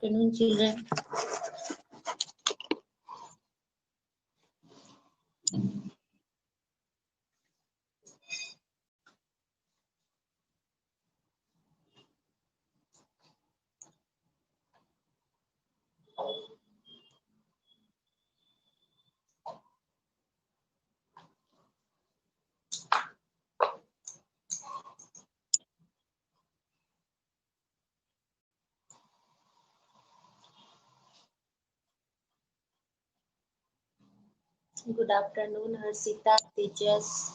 Afternoon, children. Good afternoon, Harshita, Tejas,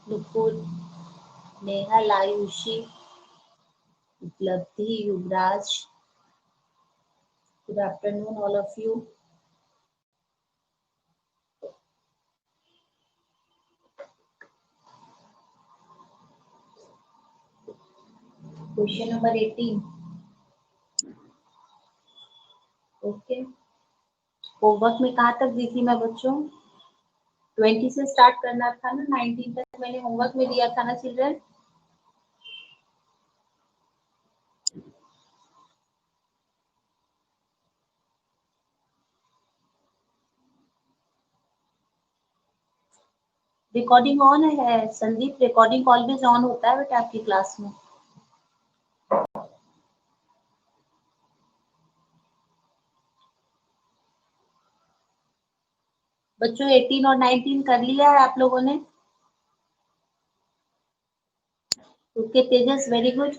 Nupur, Nehal, Ayushi, Uplabdhi, Yuvraj. Good afternoon, all of you. Question number 18. Okay, homework में कहाँ तक दी थी मैं बच्चों? 20 से स्टार्ट करना था ना, 19 तक मैंने होमवर्क में दिया था ना चिल्ड्रन? रिकॉर्डिंग ऑन है संदीप, रिकॉर्डिंग ऑलवेज ऑन होता है बेटा आपकी क्लास में। बच्चों 18 और 19 कर लिया है आप लोगों ने? ओके तेजस, वेरी गुड।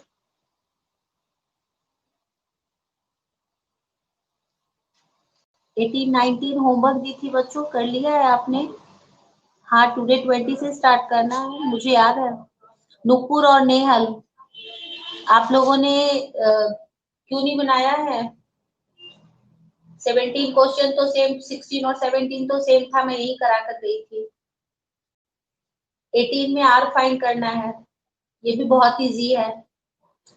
18, 19 होमवर्क दी थी बच्चों, कर लिया है आपने? हाँ, टुडे 20 से स्टार्ट करना है, मुझे याद है। नुपुर और नेहल, आप लोगों ने क्यों नहीं बनाया है? 17 क्वेश्चन तो सेम, 16 और 17 तो सेम था, मैं यही करा कर गई थी। 18 में आर फाइंड करना है, ये भी बहुत इजी है।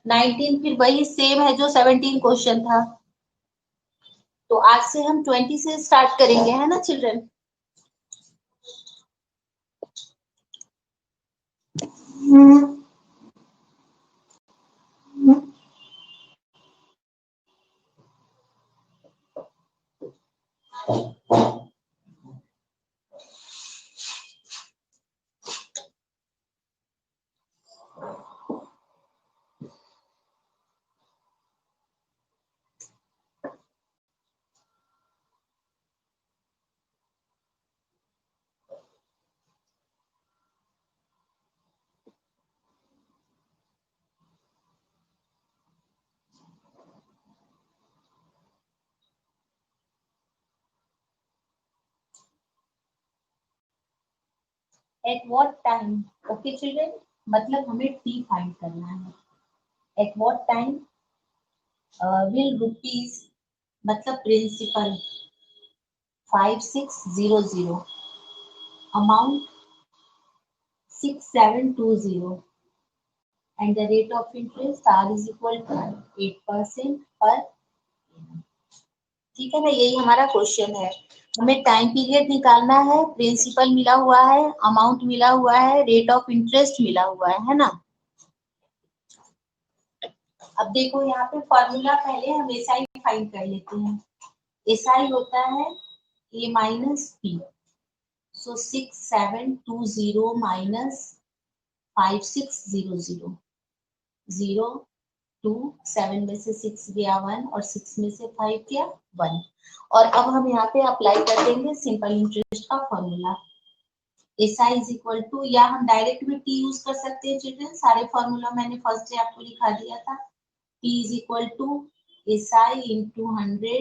19 फिर वही सेम है जो 17 क्वेश्चन था। तो आज से हम 20 से स्टार्ट करेंगे, है ना children? At what time, okay children, मतलब हमें टी फाइंड करना है। At what time will rupees, मतलब principal 5600, amount 6720 and the rate of interest R is equal to 8% पर। ठीक है ना, यही हमारा क्वेश्चन है। हमें टाइम पीरियड निकालना है, प्रिंसिपल मिला हुआ है, अमाउंट मिला हुआ है, रेट ऑफ इंटरेस्ट मिला हुआ है ना। अब देखो यहाँ पे फॉर्मूला, पहले हम एसआई फाइंड कर लेते हैं। एसआई होता है ए माइनस पी, सो 6720 माइनस 5600, 0 2 7 में से 6 गया 1 और 6 में से 5 गया 1। और अब हम यहाँ पे अप्लाई कर देंगे सिंपल इंटरेस्ट का formula. SI is equal to, या हम डायरेक्ट भी टी यूज कर सकते हैं चिल्ड्रन, सारे फॉर्मूला मैंने फर्स्ट डे आपको लिखा दिया था। T is equal to SI into 100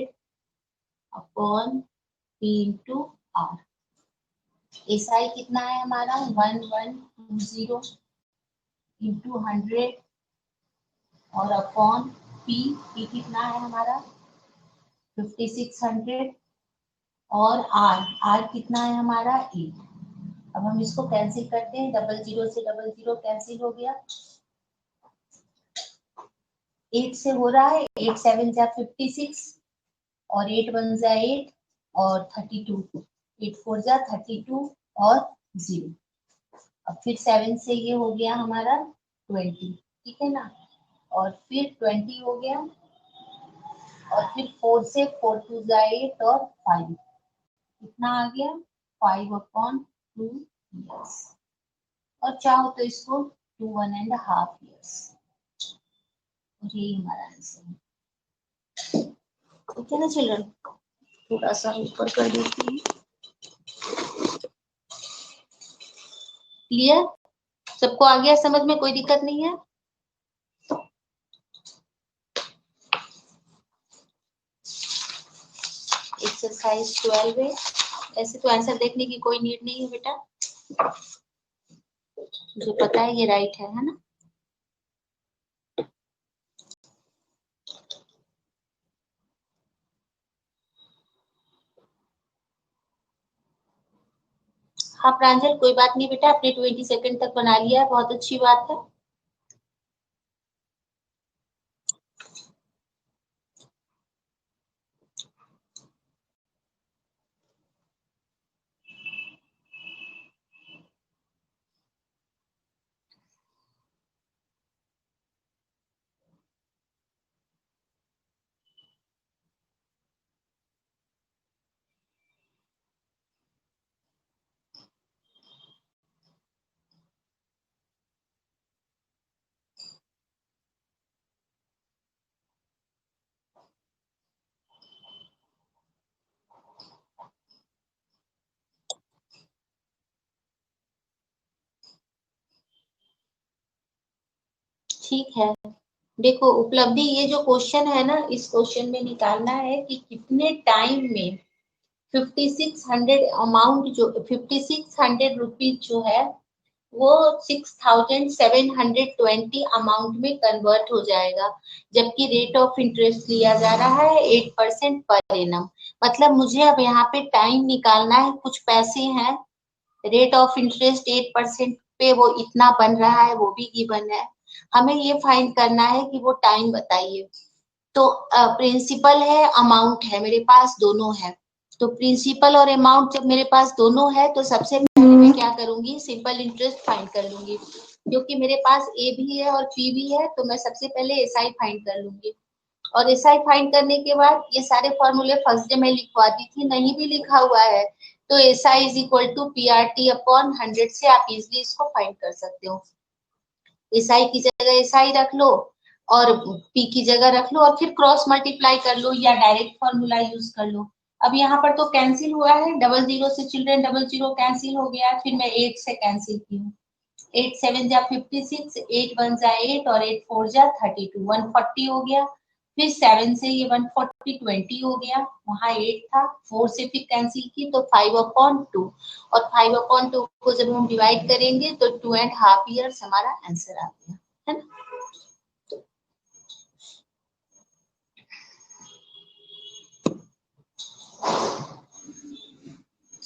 upon P into R. SI कितना है हमारा 1120 इंटू 100 और अपॉन पी, पी कितना है हमारा 5600 और आर, आर कितना है हमारा 8। अब हम इसको कैंसिल करते हैं, 00 से 00 कैंसिल हो गया, 8 से हो रहा है, 8 7 जा 56 और 8 1 जा 8 और 32, 8 4 जा 32 और 0। अब फिर 7 से ये हो गया हमारा 20, ठीक है ना, और फिर 20 हो गया और फिर 4 से 4 2 8 और 5 कितना आ गया 5/2 years और चाहो तो इसको 2 1.5 years और यही हमारा आंसर है। ओके ना चिल्ड्रन, थोड़ा सा ऊपर कर देती हूँ। क्लियर, सबको आ गया समझ में, कोई दिक्कत नहीं है। एक्सरसाइज 12 है। ऐसे तो आंसर देखने की कोई नीड नहीं है बेटा, मुझे पता है ये राइट है ना। हाँ प्रांजल कोई बात नहीं बेटा, आपने 20 सेकंड तक बना लिया है, बहुत अच्छी बात है। ठीक है, देखो उपलब्धि, ये जो क्वेश्चन है ना, इस क्वेश्चन में निकालना है कि कितने टाइम में 5600 अमाउंट, जो 5600 रुपीज जो है वो 6720 अमाउंट में कन्वर्ट हो जाएगा, जबकि रेट ऑफ इंटरेस्ट लिया जा रहा है 8% पर एनम। मतलब मुझे अब यहाँ पे टाइम निकालना है, कुछ पैसे हैं, रेट ऑफ इंटरेस्ट 8% पे वो इतना बन रहा है, वो भी गिवन है, हमें ये फाइंड करना है कि वो टाइम बताइए। तो प्रिंसिपल है, अमाउंट है, मेरे पास दोनों है। तो प्रिंसिपल और अमाउंट जब मेरे पास दोनों है तो सबसे पहले मैं क्या करूंगी, सिंपल इंटरेस्ट फाइंड कर लूंगी, क्योंकि मेरे पास ए भी है और पी भी है, तो मैं सबसे पहले एसआई फाइंड कर लूंगी। और एसआई फाइंड करने के बाद ये सारे फॉर्मूले फर्स्ट डे में लिखवा दी थी, नहीं भी लिखा हुआ है तो SI is equal to PRT upon 100 से आप इजिली इसको फाइंड कर सकते हो। एसआई की जगह एसआई रख लो और पी की जगह रख लो और फिर क्रॉस मल्टीप्लाई कर लो या डायरेक्ट फॉर्मूला यूज कर लो। अब यहाँ पर तो कैंसिल हुआ है, 00 से चिल्ड्रन 00 कैंसिल हो गया, फिर मैं 8 से कैंसिल की हूँ, 8 7 जा 56, 8 1 जा 8 और 8 4 जा 32, 140 हो गया। फिर 7 से ये 140 20 हो गया, वहां 8 था, 4 से फिर कैंसिल की तो 5/2 और 5/2 को जब हम डिवाइड करेंगे तो 2.5 ईयर्स हमारा आंसर आ गया, है ना।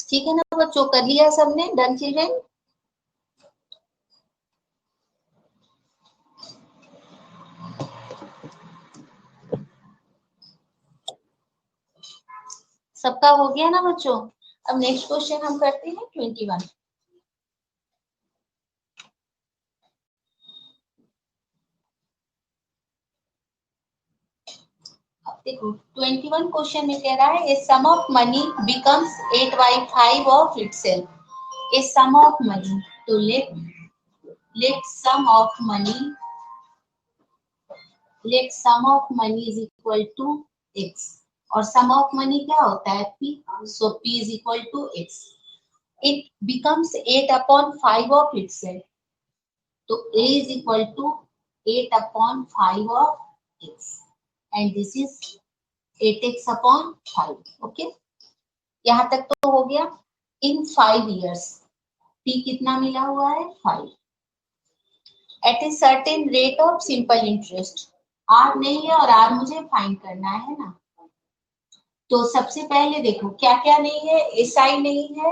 ठीक है ना बच्चों, कर लिया सबने, डन चिल्ड्रन। सबका हो गया ना बच्चों। अब नेक्स्ट क्वेश्चन हम करते हैं 21। अब देखो 21 क्वेश्चन में कह रहा है a sum of money becomes 8/5 of itself. A sum of money, तो let sum of money, let sum of money is equal to x और sum of money क्या होता है p, so p is equal to x. It becomes 8/5 of itself, तो a is equal to 8/5 of x and this is 8x/5. Okay, यहाँ तक तो हो गया। इन 5 years p कितना मिला हुआ है 5 at a certain rate of simple interest. R नहीं है और आर मुझे फाइंड करना है ना, तो सबसे पहले देखो क्या क्या नहीं है, एसआई नहीं है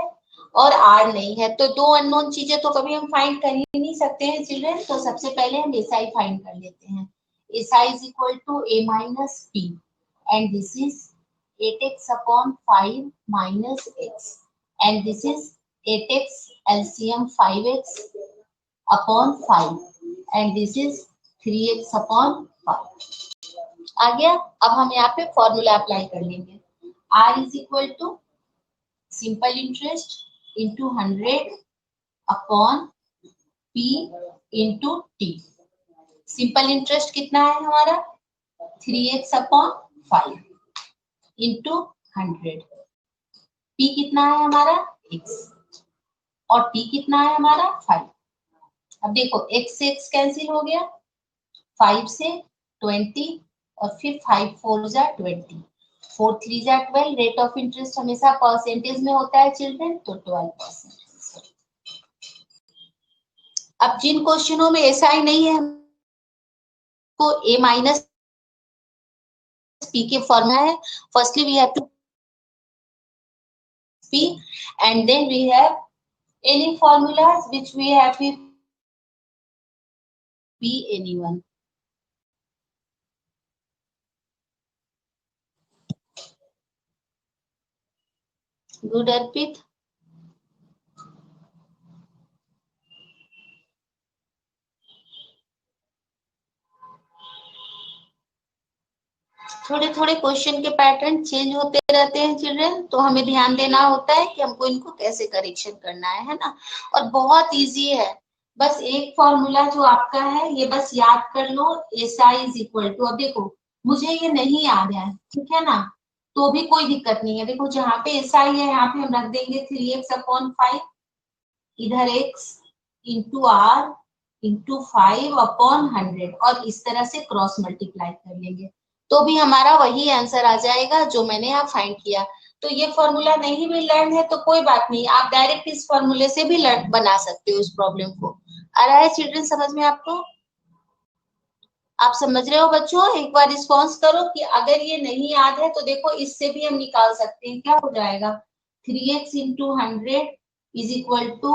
और आर नहीं है, तो दो अननोन चीजें तो कभी हम फाइंड कर ही नहीं सकते हैं चिल्ड्रन, तो सबसे पहले हम एसआई फाइंड कर लेते हैं। SI is equal to A minus P and this is 8x/5 minus x and this is 8x LCM 5x upon 5 and this is 3x/5. आ गया। अब हम यहाँ पे फॉर्मूला अप्लाई कर लेंगे। R is equal to simple interest into 100 upon P into T। Simple interest कितना है हमारा 3x अपॉन 5 इंटू 100। P कितना है हमारा x और T कितना है हमारा 5। अब देखो x से x कैंसिल हो गया, 5 से 20 और फिर 5 4 जा 20, 4 3 जा 12। रेट ऑफ इंटरेस्ट हमेशा परसेंटेज में होता है चिल्ड्रन, तो 12%। अब जिन क्वेश्चनों में ऐसा ही नहीं है, हमको a माइनस p के फॉर्मूला है। Firstly we have to p and then we have any formulas which we have p anyone. Good Arpit. थोड़े थोड़े क्वेश्चन के पैटर्न चेंज होते रहते हैं चिल्ड्रन, तो हमें ध्यान देना होता है कि हमको इनको कैसे करेक्शन करना है ना। और बहुत इजी है, बस एक फॉर्मूला जो आपका है ये बस याद कर लो, SI इज इक्वल टू। अब देखो मुझे ये नहीं याद है, ठीक है ना, तो भी कोई दिक्कत नहीं है। देखो जहाँ पे SI है यहाँ पे हम रख देंगे 3x अपॉन 5, इधर x into R into 5 upon 100 और इस तरह से क्रॉस मल्टीप्लाई कर लेंगे, तो भी हमारा वही आंसर आ जाएगा जो मैंने यहाँ फाइंड किया। तो ये फॉर्मूला नहीं भी लर्न है तो कोई बात नहीं, आप डायरेक्ट इस फॉर्मूले से भी लर्न बना सकते हो इस प्रॉब्लम को। आ रहा है चिल्ड्रन समझ में आपको? आप समझ रहे हो बच्चों? एक बार रिस्पॉन्स करो कि अगर ये नहीं याद है तो देखो इससे भी हम निकाल सकते हैं। क्या हो जाएगा 3x into 100 is equal to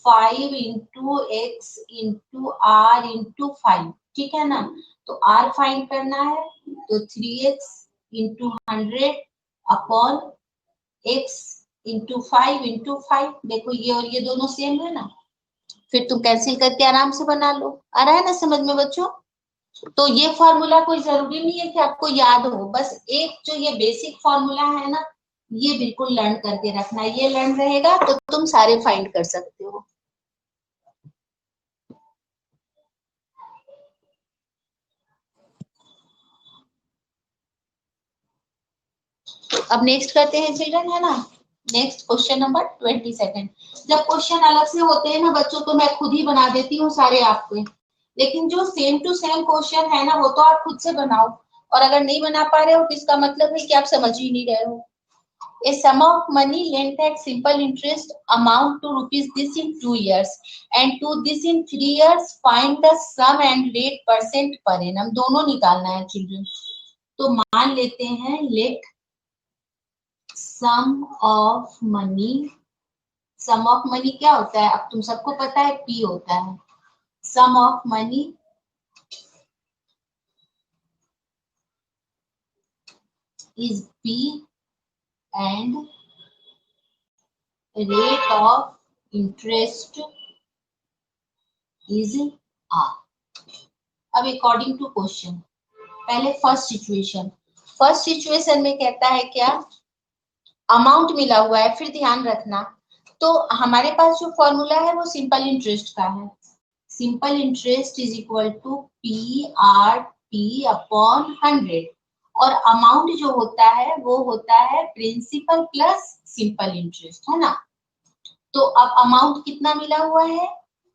5 into x into R into 5, ठीक है ना। तो r फाइंड करना है, तो 3x into 100 upon x into 5 into 5। देखो ये और ये दोनों सेम है ना, फिर तुम कैंसिल करके आराम से बना लो। आ रहा है ना समझ में बच्चों? तो ये फॉर्मूला कोई जरूरी नहीं है कि आपको याद हो, बस एक जो ये बेसिक फॉर्मूला है ना ये बिल्कुल लर्न करके रखना। ये लर्न रहेगा तो तुम सारे फाइंड कर सकते हो। अब नेक्स्ट करते हैं चिल्ड्रन, है ना। Next question number 22। जब क्वेश्चन अलग से होते हैं ना बच्चों तो मैं खुद ही बना देती हूँ सारे आपको, लेकिन जो सेम टू सेम क्वेश्चन है ना वो तो आप खुद से बनाओ। और अगर नहीं बना पा रहे हो तो इसका मतलब है कि आप समझ ही नहीं रहे हो। A sum of money lent at simple interest amount to rupees this in 2 years and to this in 3 years. Find the sum and rate percent per annum. दोनों निकालना है चिल्ड्रन। तो मान लेते हैं let sum of money. Sum of money क्या होता है अब तुम सबको पता है, P होता है। Sum of money is P and rate of interest is R. अब अकॉर्डिंग टू क्वेश्चन, पहले फर्स्ट सिचुएशन में कहता है क्या, अमाउंट मिला हुआ है। फिर ध्यान रखना तो हमारे पास जो फॉर्मूला है वो सिंपल इंटरेस्ट का है। Simple interest is equal to PRT upon 100 और अमाउंट जो होता है वो होता है प्रिंसिपल प्लस सिंपल इंटरेस्ट, है ना। तो अब अमाउंट कितना मिला हुआ है,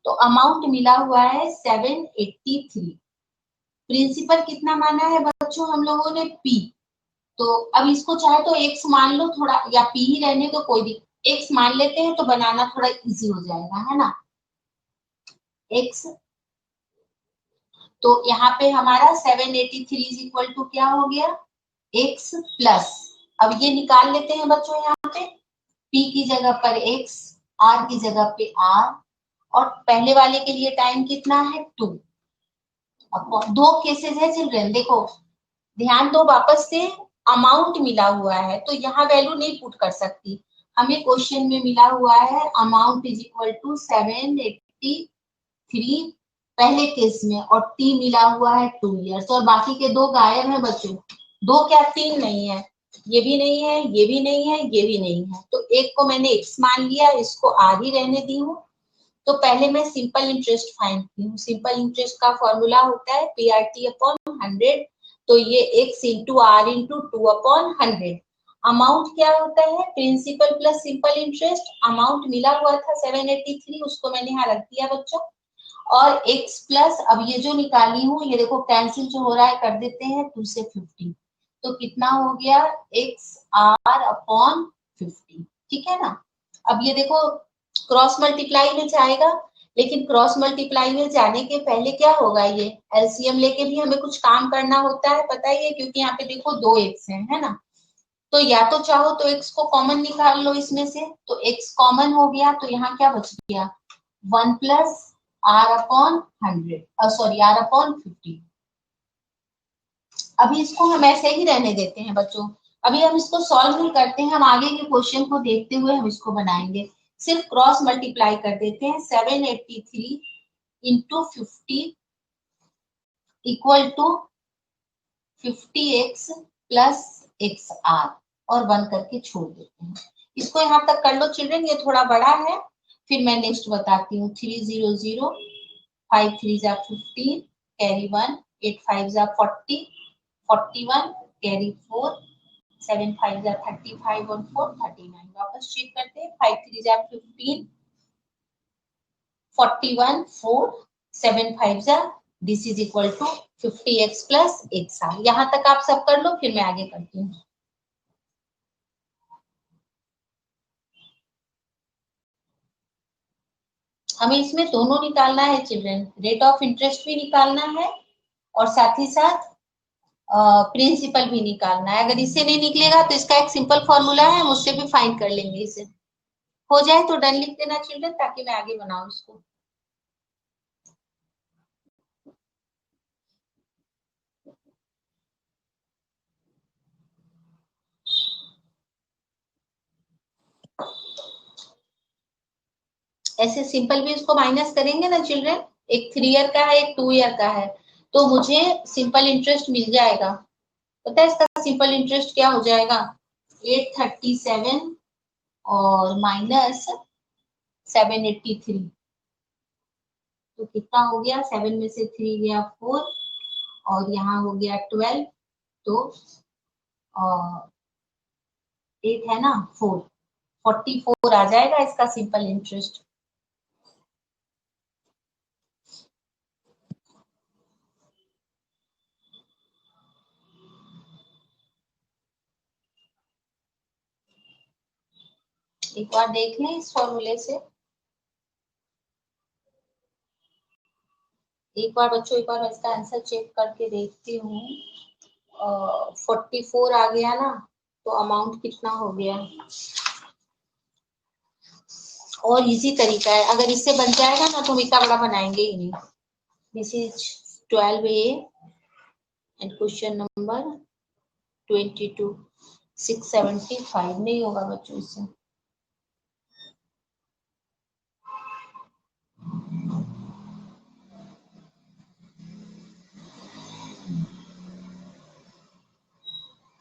तो अमाउंट मिला हुआ है 783। प्रिंसिपल कितना माना है बच्चों हम लोगों ने P, तो अब इसको चाहे तो x मान लो थोड़ा, या P ही रहने तो कोई भी, x मान लेते हैं तो बनाना थोड़ा इजी हो जाएगा, है ना। x तो यहाँ पे हमारा 783 इज इक्वल टू क्या हो गया x प्लस, अब ये निकाल लेते हैं बच्चों यहाँ पे P की जगह पर x, R की जगह पे R, और पहले वाले के लिए टाइम कितना है 2। अब दो केसेस है चिल्ड्रन, देखो ध्यान दो वापस से। अमाउंट मिला हुआ है तो यहाँ वैल्यू नहीं पुट कर सकती, हमें क्वेश्चन में मिला हुआ है अमाउंट इज इक्वल टू 783 पहले केस में, और टी मिला हुआ है 2 इयर्स, और बाकी के 2 गायब है बच्चों। 2 क्या, 3 नहीं है, ये भी नहीं है, ये भी नहीं है, ये भी नहीं है, तो एक को मैंने x मान लिया, इसको r ही रहने दी हूँ। तो पहले मैं सिंपल इंटरेस्ट फाइंड की हूँ। सिंपल इंटरेस्ट का फॉर्मूला होता है PRT अपॉन 100, तो ये x into r into 2 upon 100। Amount क्या होता है, principal plus simple interest. Amount मिला हुआ था 783, उसको मैंने यहाँ रख दिया बच्चों, और x प्लस, अब ये जो निकाली हूँ, ये देखो कैंसिल जो हो रहा है कर देते हैं, 2 से 50, तो कितना हो गया, x r अपॉन 50, ठीक है ना। अब ये देखो क्रॉस मल्टीप्लाई में जाएगा, लेकिन क्रॉस मल्टीप्लाई में जाने के पहले क्या होगा, ये एलसीएम लेके भी हमें कुछ काम करना होता है, पता ही है, क्योंकि यहाँ पे देखो 2 x है ना। तो या तो चाहो तो x को कॉमन निकाल लो इसमें से, तो x कॉमन हो गया, तो यहाँ क्या बच गया, 1 plus r upon 100, sorry r upon 50। अभी इसको हम ऐसे ही रहने देते हैं बच्चों, अभी हम इसको सॉल्व नहीं करते हैं, हम आगे के क्वेश्चन को देखते हुए हम इसको बनाएंगे। सिर्फ क्रॉस मल्टीप्लाई कर देते हैं, 783 into 50 equal to 50x plus xr, और 1 करके छोड़ देते हैं। इसको यहाँ तक कर लो चिल्ड्रन, ये थोड़ा बड़ा है, फिर मैं नेक्स्ट बताती हूँ। 300, 5 3 जा 15, कैरी 1, 8 5 जा 40, 41, कैरी 4, 7 5 जा 35 और 4 39। वापस चेक करते हैं, 5 3 जा 15, 41, 4, 7 5 जा, this is equal to 50x plus xr। यहाँ तक आप सब कर लो, फिर मैं आगे करती हूँ। हमें इसमें दोनों निकालना है चिल्ड्रन, रेट ऑफ इंटरेस्ट भी निकालना है और साथ ही साथ प्रिंसिपल भी निकालना है। अगर इससे नहीं निकलेगा तो इसका एक सिंपल फॉर्मूला है, हम उससे भी फाइंड कर लेंगे इसे। हो जाए तो डन लिख देना चिल्ड्रन, ताकि मैं आगे बनाऊं इसको। ऐसे सिंपल भी इसको माइनस करेंगे ना चिल्ड्रन, एक 3 ईयर का है, एक 2 ईयर का है, तो मुझे सिंपल इंटरेस्ट मिल जाएगा। पता है इसका सिंपल इंटरेस्ट क्या हो जाएगा, 837 और माइनस 783, तो कितना हो गया, 7 में से 3 गया 4, और यहाँ हो गया 12, तो 8 है ना 4, 44 आ जाएगा इसका सिंपल इंटरेस्ट। एक बार देख लें इस फॉर्मूले से, एक बार बच्चों, एक बार मैं इसका आंसर चेक करके देखती हूँ। 44 आ गया ना, तो अमाउंट कितना हो गया, और इजी तरीका है, अगर इससे बन जाएगा ना तो हम इतना बड़ा बनाएंगे ही नहीं। This is 12A and question number 22, 675 नहीं होगा बच्चों इससे।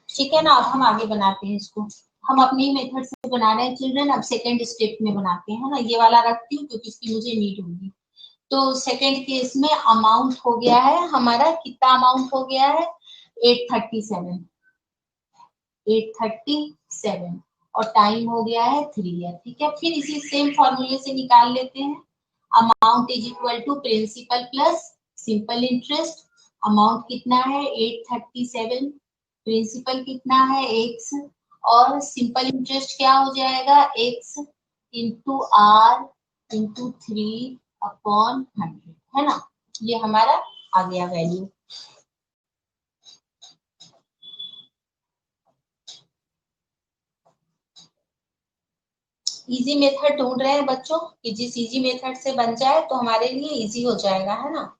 ठीक है ना, अब हम आगे बनाते हैं इसको, हम अपनी मेथड से बना रहे हैं चिल्ड्रन। अब सेकेंड स्टेप में बनाते हैं ना, ये वाला रखती हूँ क्योंकि इसकी मुझे नीड होगी। तो सेकेंड केस में अमाउंट हो गया है हमारा, कितना अमाउंट हो गया है, 837, 837, और टाइम हो गया है 3 ईयर। ठीक है, फिर इसी सेम फॉर्मूले से निकाल लेते हैं। Amount is equal to principal plus simple interest. Amount कितना है 837, प्रिंसिपल कितना है x, और सिंपल इंटरेस्ट क्या हो जाएगा, x into R into 3 upon 100, है ना। ये हमारा आ गया वैल्यू। इजी मेथड ढूंढ रहे हैं बच्चों, कि जिस इजी मेथड से बन जाए तो हमारे लिए इजी हो जाएगा, है ना।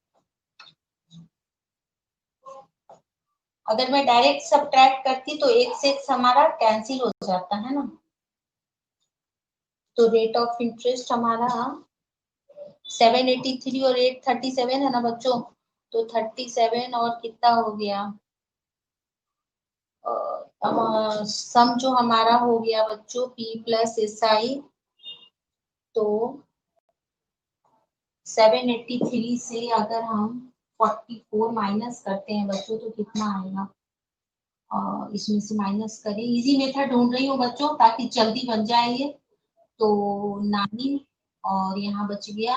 अगर मैं डायरेक्ट सब्ट्रैक्ट करती तो एक से एक हमारा कैंसिल हो जाता है ना। तो रेट ऑफ इंटरेस्ट हमारा 783 और 837 है ना बच्चों, तो 37 और कितना हो गया, सम जो हमारा हो गया बच्चों P प्लस SI, तो 783 से अगर हम 44 माइनस करते हैं बच्चों तो कितना आएगा, इसमें से माइनस करें, इजी मेथड ढूंढ रही हूँ बच्चों ताकि जल्दी बन जाए ये, तो 9 और यहाँ बच गया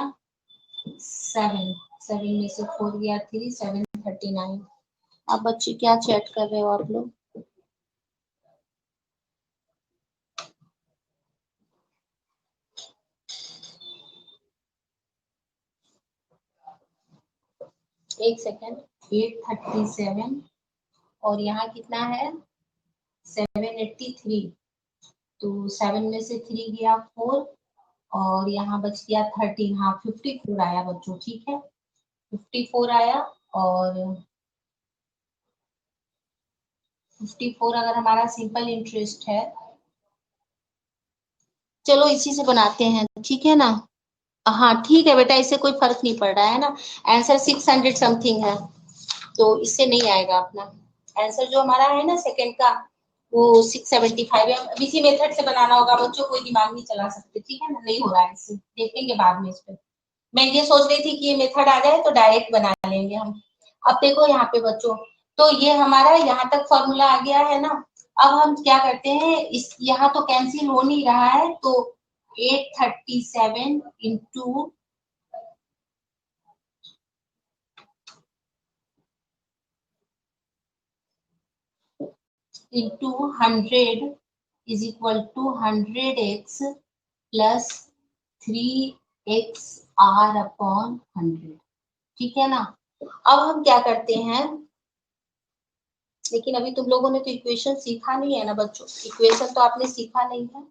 7, 7 में से 4 गया 3, 739। अब बच्चे क्या चैट कर रहे हो आप लोग? एक सेकेंड, 837 और यहाँ कितना है 783, तो 7 में से 3 गया 4 और यहाँ बच गया 13, हाँ 54 आया बच्चों, ठीक है 54 आया, और 54 अगर हमारा सिंपल इंटरेस्ट है, चलो इसी से बनाते हैं, ठीक है ना, हाँ ठीक है बेटा, इससे कोई फर्क नहीं पड़ रहा है ना, आंसर 600 समथिंग है, तो इससे नहीं आएगा अपना आंसर, जो हमारा है ना सेकंड का वो 675 है। अब इसी मेथड से बनाना होगा बच्चों, कोई दिमाग नहीं चला सकते, ठीक है ना, नहीं हो रहा है इससे, देखेंगे बाद में इस पे, मैं ये सोच रही थी कि ये मेथड आ जाए तो डायरेक्ट बना लेंगे हम। अब देखो यहाँ पे बच्चों, तो ये हमारा यहाँ तक फॉर्मूला आ गया है ना, अब हम क्या करते हैं, इस यहाँ तो कैंसिल हो नहीं रहा है, तो 837 into into 100 is equal to 100x plus 3x r upon 100, ठीक है ना। अब हम क्या करते हैं, लेकिन अभी तुम लोगों ने तो इक्वेशन सीखा नहीं है ना बच्चों, इक्वेशन तो आपने सीखा नहीं है,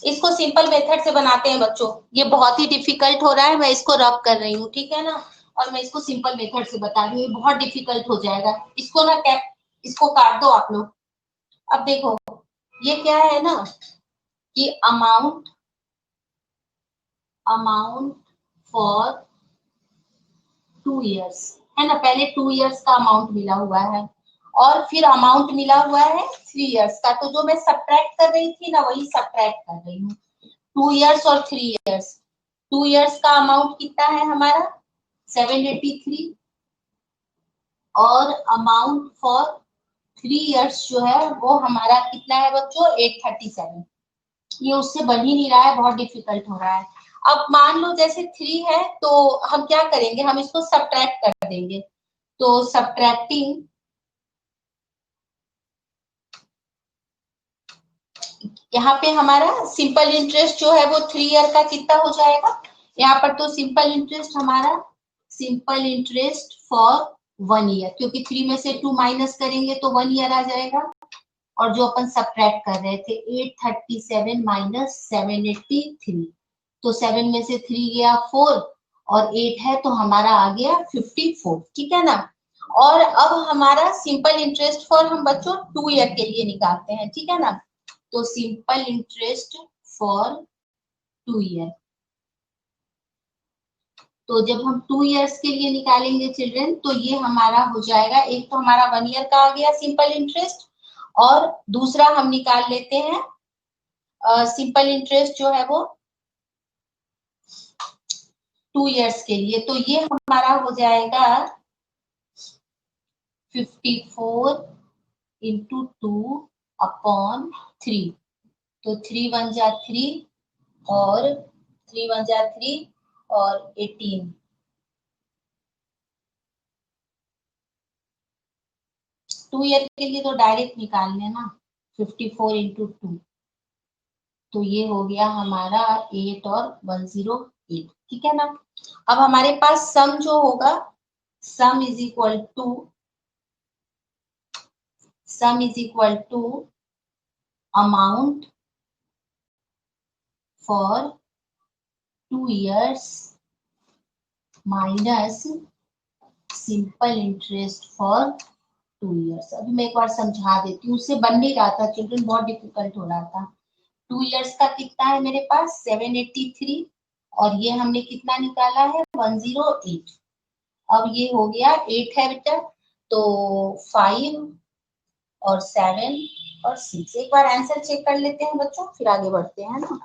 इसको सिंपल मेथड से बनाते हैं बच्चों, ये बहुत ही डिफिकल्ट हो रहा है, मैं इसको रब कर रही हूँ, ठीक है ना, और मैं इसको सिंपल मेथड से बता रही हूँ, ये बहुत डिफिकल्ट हो जाएगा, इसको ना कैप, इसको काट दो आप लोग। अब देखो ये क्या है ना कि अमाउंट अमाउंट फॉर 2 इयर्स है ना, पहले 2 इयर्स का अमाउंट मिला हुआ है और फिर अमाउंट मिला हुआ है 3 इयर्स का, तो जो मैं सब्ट्रैक्ट कर रही थी ना वही सब्ट्रैक्ट कर रही हूँ, 2 इयर्स और 3 इयर्स, 2 इयर्स का अमाउंट कितना है हमारा 783 और अमाउंट फॉर 3 इयर्स जो है वो हमारा कितना है बच्चों 837, ये उससे बन ही नहीं रहा है, बहुत डिफिकल्ट हो रहा है। अब मान लो जैसे 3 है तो हम क्या करेंगे, हम इसको सब्ट्रैक्ट कर देंगे, तो सब्ट्रैक्टिंग, यहाँ पे हमारा सिंपल इंटरेस्ट जो है वो 3 ईयर का कितना हो जाएगा, यहाँ पर तो सिंपल इंटरेस्ट हमारा सिंपल इंटरेस्ट फॉर 1 ईयर, क्योंकि 3 में से 2 माइनस करेंगे तो 1 ईयर आ जाएगा, और जो अपन सब्ट्रैक्ट कर रहे थे 837 माइनस 783, तो 7 में से 3 गया 4 और 8 है तो हमारा आ गया 54, ठीक है ना। और अब हमारा सिंपल इंटरेस्ट फॉर हम बच्चों 2 ईयर के लिए निकालते हैं, ठीक है ना, तो सिंपल इंटरेस्ट फॉर 2 ईयर, तो जब हम 2 इयर्स के लिए निकालेंगे चिल्ड्रन, तो ये हमारा हो जाएगा, एक तो हमारा 1 ईयर का आ गया सिंपल इंटरेस्ट, और दूसरा हम निकाल लेते हैं सिंपल इंटरेस्ट जो है वो 2 इयर्स के लिए, तो ये हमारा हो जाएगा 54 इंटू 2 अपॉन 3, तो 3 1 जा 3 और 3 1 जा 3 और 18, 2 ईयर के लिए तो डायरेक्ट निकाल लेना 54 इंटू 2, तो ये हो गया हमारा 8 और 108, ठीक है ना। अब हमारे पास सम जो होगा, sum is equal to amount for 2 years minus simple interest for 2 years. अभी मैं एक बार समझा देती हूँ, उससे बन नहीं रहा था चिल्ड्रन, बहुत डिफिकल्ट हो रहा था। 2 इयर्स का कितना है मेरे पास 783, और ये हमने कितना निकाला है 108। अब ये हो गया 8 है बेटा, तो 5 और 7 और 6। एक बार आंसर चेक कर लेते हैं बच्चों, फिर आगे बढ़ते हैं ना।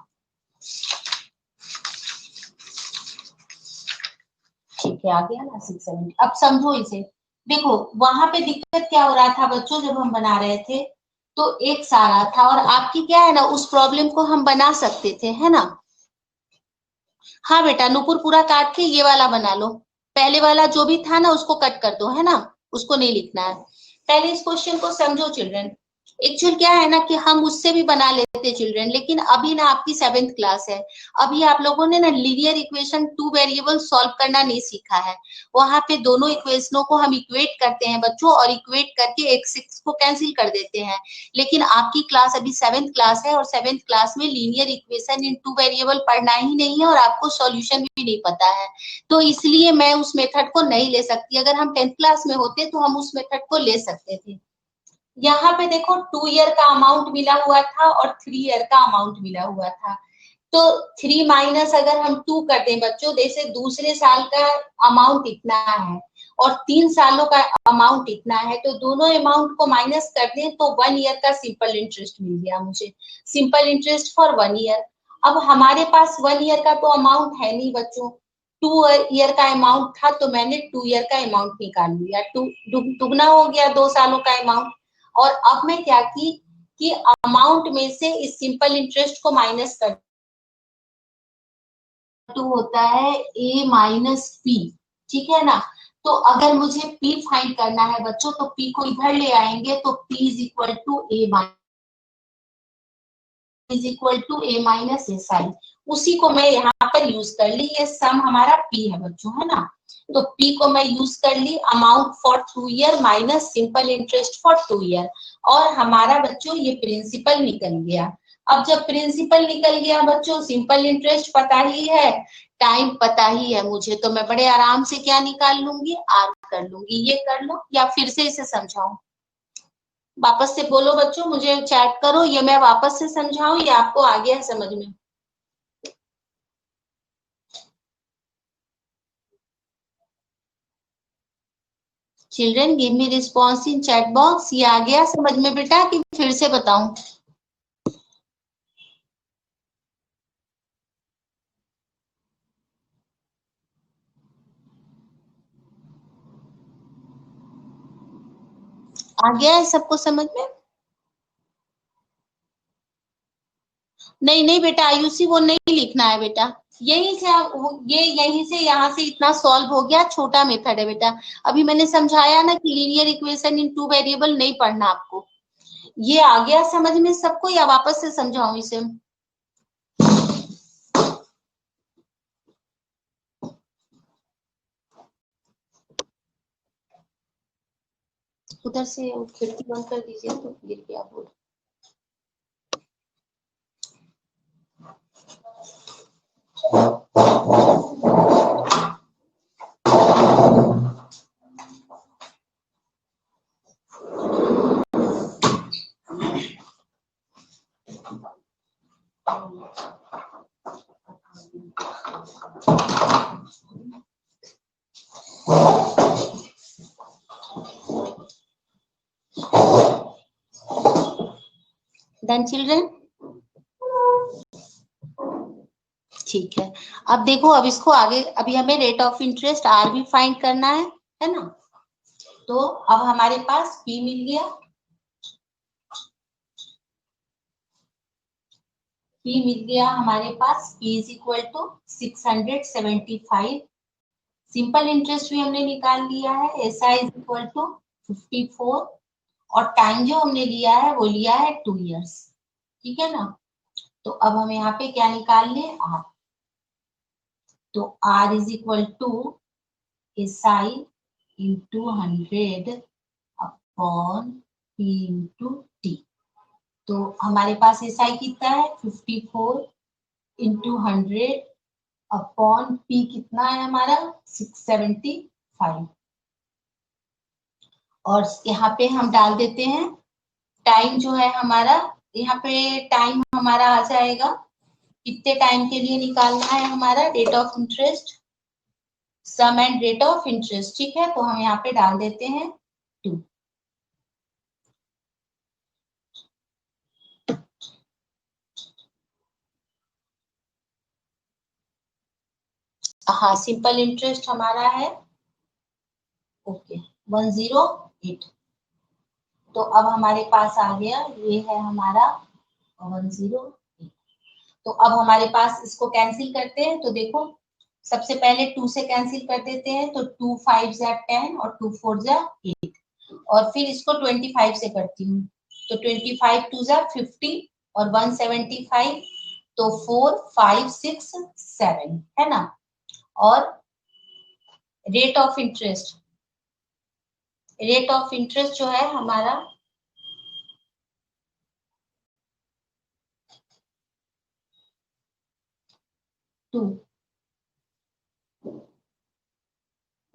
ठीक है, आ गया ना 670। अब समझो इसे, देखो वहां पे दिक्कत क्या हो रहा था बच्चों, जब हम बना रहे थे तो एक सारा था, और आपकी क्या है ना, उस प्रॉब्लम को हम बना सकते थे, है ना। हाँ बेटा, नुपुर पूरा काट के ये वाला बना लो, पहले वाला जो भी था ना उसको कट कर दो, है ना, उसको नहीं लिखना है। पहले इस क्वेश्चन को समझो चिल्ड्रन। एक्चुअल क्या है ना कि हम उससे भी बना लेते चिल्ड्रन, लेकिन अभी ना आपकी 7th क्लास है, अभी आप लोगों ने ना लीनियर इक्वेशन 2 वेरिएबल सॉल्व करना नहीं सीखा है। वहां पे दोनों इक्वेशनों को हम इक्वेट करते हैं बच्चों, और इक्वेट करके एक 6 को कैंसिल कर देते हैं। लेकिन आपकी क्लास अभी 7th क्लास है, और 7th क्लास में लीनियर इक्वेशन इन 2 वेरिएबल पढ़ना ही नहीं है, और आपको सॉल्यूशन भी नहीं पता है, तो इसलिए मैं उस मेथड को नहीं ले सकती। अगर हम 10th क्लास में होते तो हम उस मेथड को ले सकते थे। यहाँ पे देखो 2 ईयर का अमाउंट मिला हुआ था और 3 ईयर का अमाउंट मिला हुआ था, तो 3 माइनस अगर हम 2 कर दें बच्चों, जैसे दूसरे साल का अमाउंट इतना है और 3 सालों का अमाउंट इतना है, तो दोनों अमाउंट को माइनस कर दें तो 1 ईयर का सिंपल इंटरेस्ट मिल गया मुझे, सिंपल इंटरेस्ट फॉर 1 ईयर। अब हमारे पास 1 ईयर का तो अमाउंट है नहीं बच्चों, 2 ईयर का अमाउंट था, तो मैंने 2 ईयर का अमाउंट निकाल लिया, दुगना हो गया 2 सालों का अमाउंट। और अब मैं क्या की कि अमाउंट में से इस सिंपल इंटरेस्ट को माइनस कर, तो होता है a माइनस पी, ठीक है ना। तो अगर मुझे p फाइंड करना है बच्चों, तो p को इधर ले आएंगे, तो p is equal to a minus S I. उसी को मैं यहाँ पर यूज कर ली, ये सम हमारा p है बच्चों, है ना। तो p को मैं यूज कर ली, amount for 2 year minus simple interest for 2 year, और हमारा बच्चों ये प्रिंसिपल निकल गया। अब जब प्रिंसिपल निकल गया बच्चों, सिंपल इंटरेस्ट पता ही है, टाइम पता ही है मुझे, तो मैं बड़े आराम से क्या निकाल लूंगी, आर कर लूंगी। ये कर लो, या फिर से इसे समझाऊं, वापस से बोलो बच्चों, मुझे चैट करो, ये मैं वापस से समझाऊं या आपको आ गया है समझ में। Children give me response in chat box, ये आ गया समझ में बेटा कि फिर से बताऊं। आ गया है सबको समझ में। नहीं नहीं बेटा आयुषी, वो नहीं लिखना है बेटा, यहीं से ये यहीं से यहाँ से इतना सॉल्व हो गया, छोटा मेथड है बेटा। अभी मैंने समझाया ना कि लीनियर इक्वेशन इन 2 वेरिएबल नहीं पढ़ना आपको। ये आ गया समझ में सबको, या वापस से समझाऊं इसे। उधर से खिड़की बंद कर दीजिए, तो गिर गया बोर्ड। देन चिल्ड्रन, ठीक है। अब देखो, अब इसको आगे, अभी हमें रेट ऑफ इंटरेस्ट आर भी फाइंड करना है ना। तो अब हमारे पास पी मिल गया, पी मिल गया हमारे पास, P is equal to 675। Simple interest भी हमने निकाल लिया है, S I is equal to 54, और टाइम जो हमने लिया है वो लिया है 2 इयर्स, ठीक है ना। तो अब हम यहाँ पे क्या निकाल लें, आर। तो R is equal to S I into 100 upon P into T. तो हमारे पास एस आई कितना है 54 इंटू 100 अपॉन पी कितना है हमारा 675। और यहाँ पे हम डाल देते हैं टाइम जो है हमारा, यहाँ पे टाइम हमारा आ जाएगा, कितने टाइम के लिए निकालना है हमारा rate of interest, sum and rate of interest, ठीक है। तो हम यहाँ पे डाल देते हैं 2। हाँ, सिंपल इंटरेस्ट हमारा है ओके 108। तो अब हमारे पास आ गया, ये है हमारा 108। तो अब हमारे पास इसको कैंसिल करते हैं, तो देखो सबसे पहले 2 से कैंसिल कर देते हैं, तो 2 5 जा 10 और 2 4 जा 8, और फिर इसको 25 से करती हूँ, तो 25 2 जा 50 और 175, तो 4 5 6 7 है ना। और rate of interest, rate of interest जो है हमारा 2।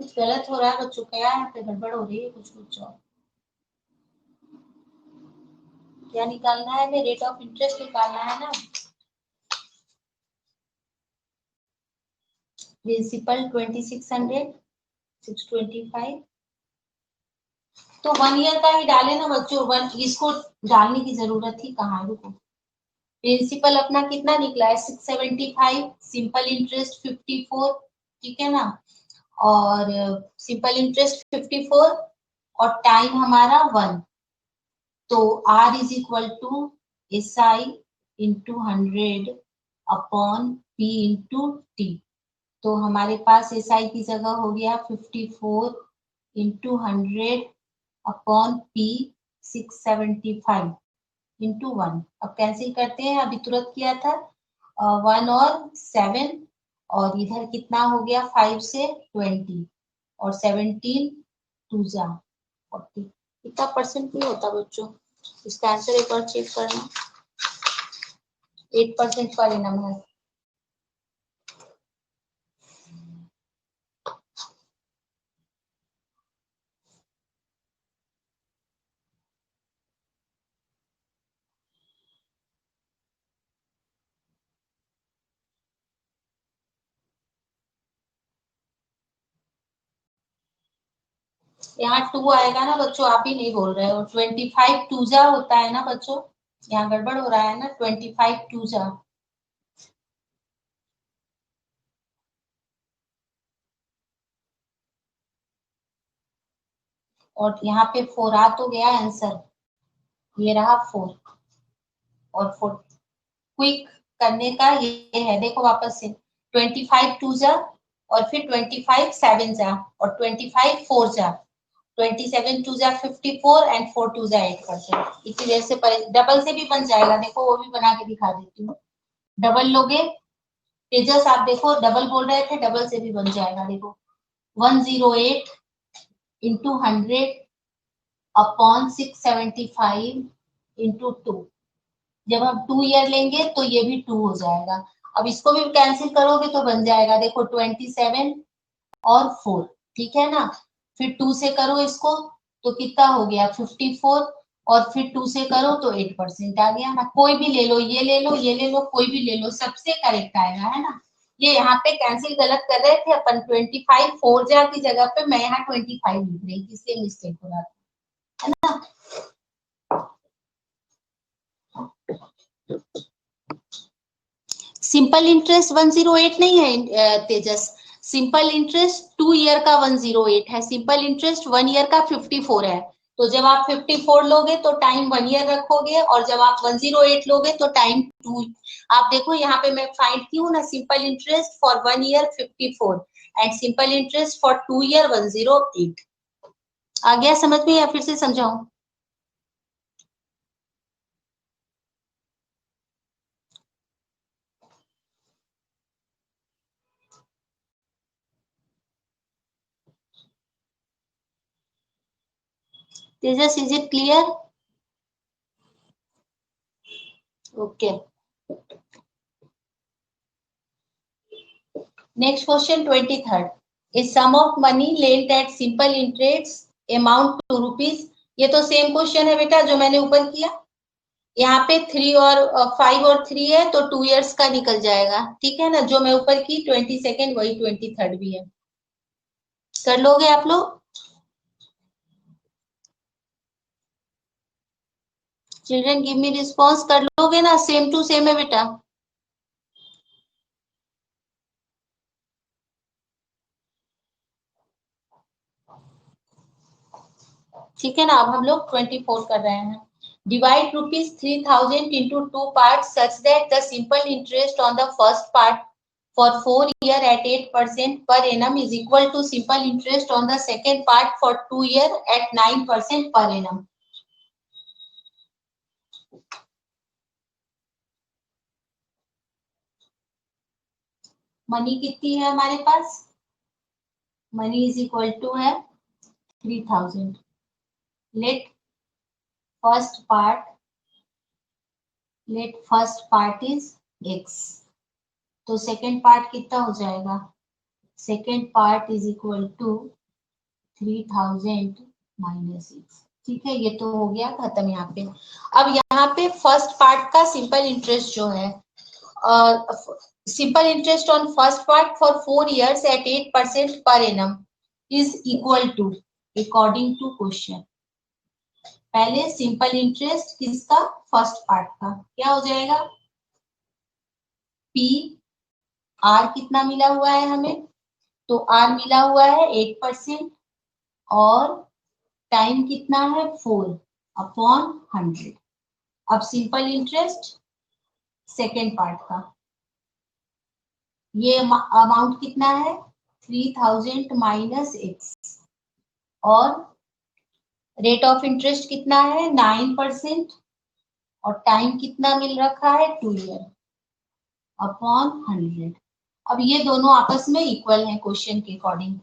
कुछ गलत हो रहा है बच्चों, क्या यहाँ पे गड़बड़ हो रही है, कुछ कुछ और क्या निकालना है, हमें रेट ऑफ इंटरेस्ट निकालना है ना। प्रिंसिपल 2600 625, तो 1 ईयर का ही डाले ना बच्चों, वन इसको डालने की जरूरत थी कहाँ, रुको। प्रिंसिपल अपना कितना निकला है 675, सिंपल इंटरेस्ट 54, ठीक है ना, और सिंपल इंटरेस्ट 54 और टाइम हमारा 1, तो R is equal to SI into 100 upon P into T। तो हमारे पास SI की जगह हो गया 54 इंटू 100 अपॉन P 675 इंटू 1। अब कैंसिल करते हैं, अभी तुरंत किया था 1 और 7, और इधर कितना हो गया 5 से 20 और 17 2 जा 40। कितना परसेंट नहीं होता बच्चों, इसका आंसर एक बार चेक करना, 8% का लेना है। यहाँ 2 आएगा ना बच्चों, आप ही नहीं बोल रहे हो, 25 2 जा होता है ना बच्चों, यहाँ गड़बड़ हो रहा है ना, 25 2 जा। और यहाँ पे 4 आ तो गया आंसर, ये रहा 4, और 4 क्विक करने का ये है, देखो वापस से 25 2 जा और फिर 25 7 जा और 25 4 जा, 27 2 जा 54 एंड 4 2 जा 8%। इसी वजह से डबल से भी बन जाएगा, देखो वो भी बना के दिखा देती हूँ। डबल लोगे तेजस, आप देखो डबल बोल रहे थे, डबल से भी बन जाएगा, देखो 108 इंटू 100 अपॉन 675 इंटू 2। जब हम 2 ईयर लेंगे तो ये भी 2 हो जाएगा। अब इसको भी कैंसिल करोगे तो बन जाएगा, देखो 27 और 4, ठीक है ना। फिर 2 से करो इसको तो कितना हो गया 54, और फिर 2 से करो तो 8% आ गया ना। कोई भी ले लो, ये ले लो, ये ले लो, कोई भी ले लो, सबसे करेक्ट आएगा, है ना। ये यहाँ पे कैंसिल गलत कर रहे थे अपन, 25 4 जा की जगह पे मैं यहाँ 25 लिख रही थी, इसलिए मिस्टेक हो रहा था, है ना। सिंपल इंटरेस्ट 108 नहीं है तेजस, सिंपल इंटरेस्ट 2 ईयर का 108 है, सिंपल इंटरेस्ट 1 ईयर का 54 है। तो जब आप 54 लोगे तो टाइम 1 ईयर रखोगे, और जब आप 108 लोगे तो टाइम 2। आप देखो यहाँ पे मैं फाइंड की हूँ ना, simple interest for 1 year 54 and simple interest for 2 year 108। आ गया समझ में या फिर से समझाऊं? Tejas, is it clear? Okay, next question 23rd. A sum of money lent at simple amount 2 rupees. ये तो सेम क्वेश्चन है बेटा जो मैंने ऊपर किया। यहाँ पे 3 और 5 और 3 है तो 2 इयर्स का निकल जाएगा, ठीक है ना। जो मैं ऊपर की 22 वही 23 भी है। कर लोगे आप लोग? चिल्ड्रन गिव मी रिस्पॉन्स, कर लोगे ना? सेम टू सेम है बेटा। ठीक है ना। अब हम लोग 24 कर रहे हैं। Divide ₹3000 into 2 parts such that the simple interest on the first part for 4 years at 8% per annum is equal to simple interest on the second part for 2 years at 9% per annum. Money कितनी है हमारे पास? Money is equal to है 3000. Let first part is x, तो second part कितना हो जाएगा? Second part is equal to 3000 minus x। ठीक है, ये तो हो गया खत्म यहाँ पे। अब यहाँ पे फर्स्ट पार्ट का सिंपल इंटरेस्ट जो है, simple interest on first part for 4 years at 8% per annum is equal to, according to question, पहले सिंपल इंटरेस्ट किसका? फर्स्ट पार्ट का। क्या हो जाएगा? P, R कितना मिला हुआ है हमें? तो R मिला हुआ है 8% और टाइम कितना है? 4/100। अब सिंपल इंटरेस्ट सेकेंड पार्ट का, ये अमाउंट कितना है? 3000 माइनस x, और रेट ऑफ इंटरेस्ट कितना है? 9%, और टाइम कितना मिल रखा है? 2 ईयर अपॉन 100। अब ये दोनों आपस में इक्वल हैं क्वेश्चन के अकॉर्डिंग।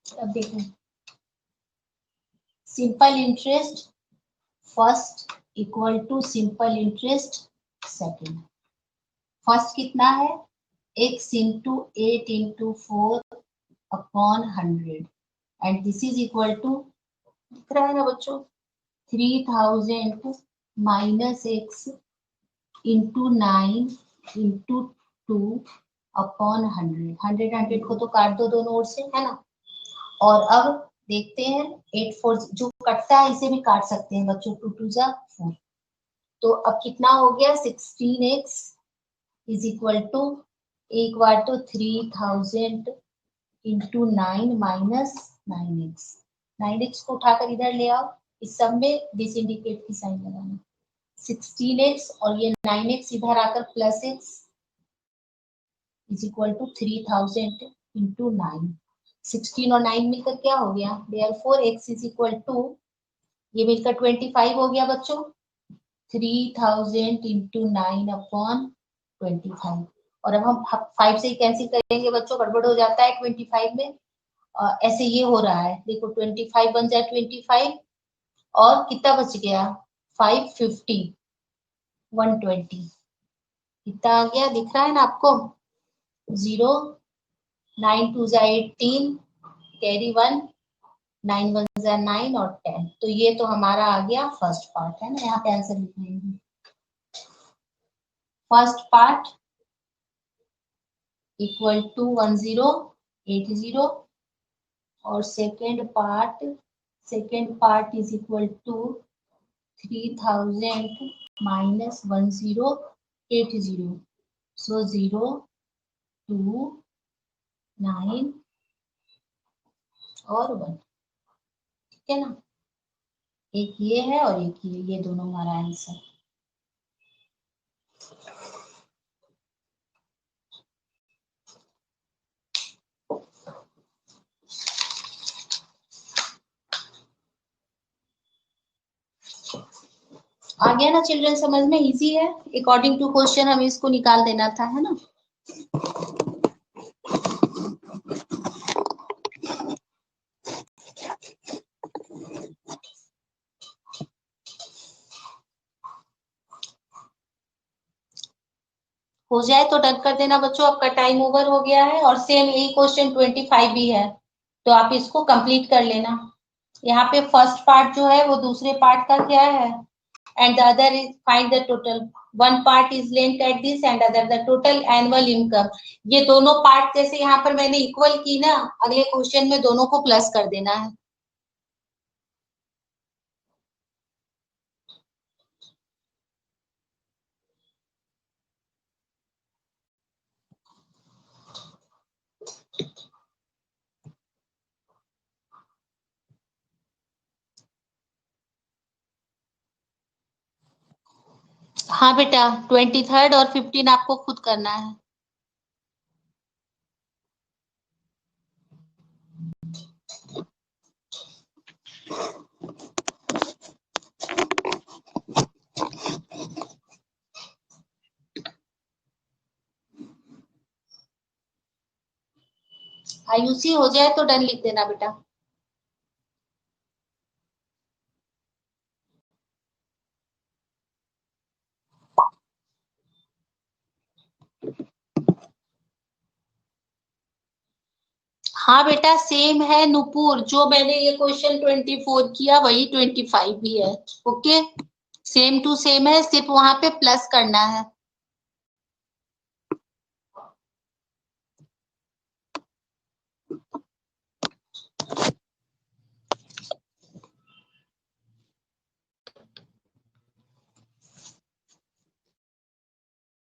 अब देखो, simple interest first equal to simple interest second. फर्स्ट कितना है? x into 8 into 4 upon 100, and this is equal to, दिख रहा है ना बच्चों, 3000 minus x into 9 into 2 upon 100। 100 को तो काट दो दोनों ओर से, है ना। और अब देखते हैं 8 4 जो कटता है इसे भी काट सकते हैं बच्चों, 2 2 जा 4। तो अब कितना हो गया? 16x इज इक्वल टू, एक बार तो 3000 इंटू 9 माइनस 9x। 9x को उठाकर इधर ले आओ, इस सब में दिस इंडिकेट की साइन लगाना। 16x और ये 9x इधर आकर plus x is equal to 3000 into 9। 16 और 9 मिलकर क्या हो गया? Therefore x is equal to, ये मिलकर 25 हो गया बच्चों। 3000 इंटू 9 अपॉन 25। और अब हम 5 से ही कैंसिल करेंगे बच्चों, गड़बड़ हो जाता है 25 में। ऐसे ये हो रहा है, देखो 25 बन जाए 25, और कितना बच गया? 550 120 कितना आ गया? दिख रहा है ना आपको? 0 9 2 जा 18, कैरी 1, 9 1 जा 9 और 10। तो ये तो हमारा आ गया फर्स्ट पार्ट, है ना। यहाँ पे आंसर लिख रही हूँ। फर्स्ट पार्ट इक्वल टू 1080, और second part is equal to 3000 minus 1080। So 0 2 9 और 1, ठीक है ना। एक ये है और एक ये दोनों हमारा आंसर। आ गया ना चिल्ड्रन समझ में? इजी है, अकॉर्डिंग टू क्वेश्चन हमें इसको निकाल देना था, है ना। हो जाए तो डन कर देना बच्चों, आपका टाइम ओवर हो गया है। और सेम यही क्वेश्चन 25 भी है, तो आप इसको कंप्लीट कर लेना। यहाँ पे फर्स्ट पार्ट जो है वो दूसरे पार्ट का क्या है, and the other is find the total, one part is length at this and other the total annual income. ये दोनों पार्ट जैसे यहाँ पर मैंने इक्वल की ना, अगले क्वेश्चन में दोनों को प्लस कर देना है। हाँ बेटा, 23 और 15 आपको खुद करना है। आयुषी हो जाए तो डन लिख देना बेटा। हाँ बेटा सेम है नुपुर, जो मैंने ये क्वेश्चन 24 किया वही 25 भी है। ओके, सेम टू सेम है, सिर्फ वहां पे प्लस करना है।